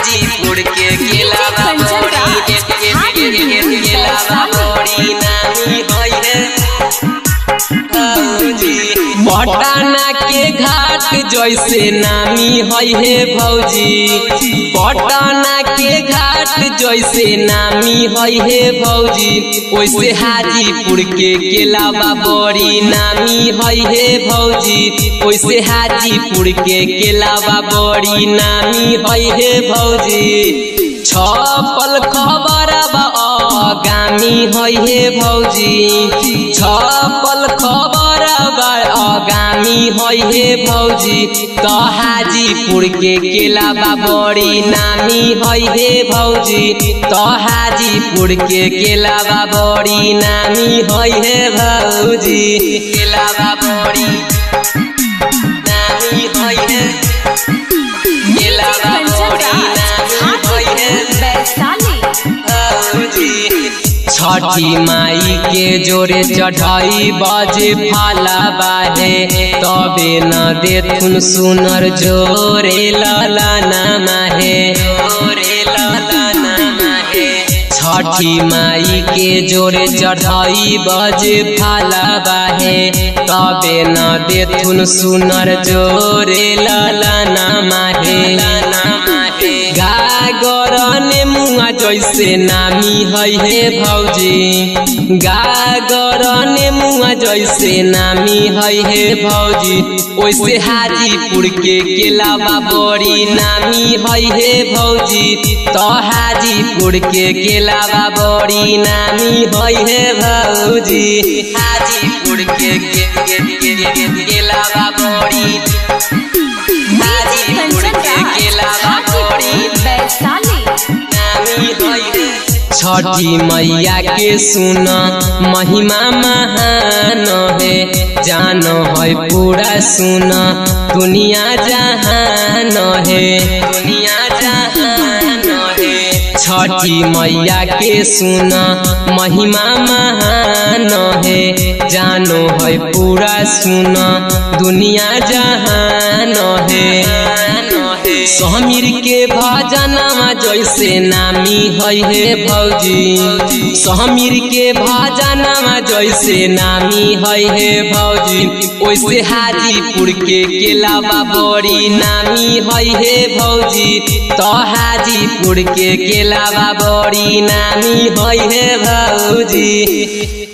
हाजीपुर के केलावा बड़ी नामी है भौजी। पटना के घाट जैसे नामी है भौजी, पटना के घाट जैसे नामी है भौजी, वैसे हाजीपुर के केलावा बड़ी नामी है भौजी, वैसे हाजीपुर के केलावा बड़ी नामी है भौजी। छपल खबर आगामी है भौजी, छपल खबर आगामी है भौजी, तो हाजीपुर के केलावा बड़ी नामी है भौजी, तो हाजीपुर के केलावा बड़ी नामी है भौजी। केलावा बड़ी नामी है, केलावा बड़ी नामी है भौजी। छठी माई के जोरे चढ़ाई बाजे फाला बाहे, तबे न देथुन सुनर जोरे ललना माहे, जोरे ललना माहे। छठी माई के जोरे चढ़ाई बाजे फाला बाहे, तबे न देथुन सुनर जोरे ललना माहे। गागर नेमुआ जैसे नामी है भौजी, गागर नेमुआ जैसे नामी है भौजी, वैसे हाजीपुर के केलावा बड़ी नामी है भौजी, तो हाजीपुर के केलावा बड़ी नामी है भौजी। हाजीपुर के केलावा बड़ी, हाजीपुर के केलावा बड़ी छठी मैया के सुन महिमा महान है, जानो है पूरा सुन दुनिया जहान है, दुनिया जहान है। छठी मैया के सुन महिमा महान है, जानो है पूरा सुन दुनिया जहान है। समीर के भजनमा जैसे नामी है भौजी, समीर के भजनमा जैसे नामी है भौजी, वैसे हाजीपुर के केलावा बड़ी नामी है भौजी, तो हाजीपुर के केलावा बड़ी नामी है भौजी।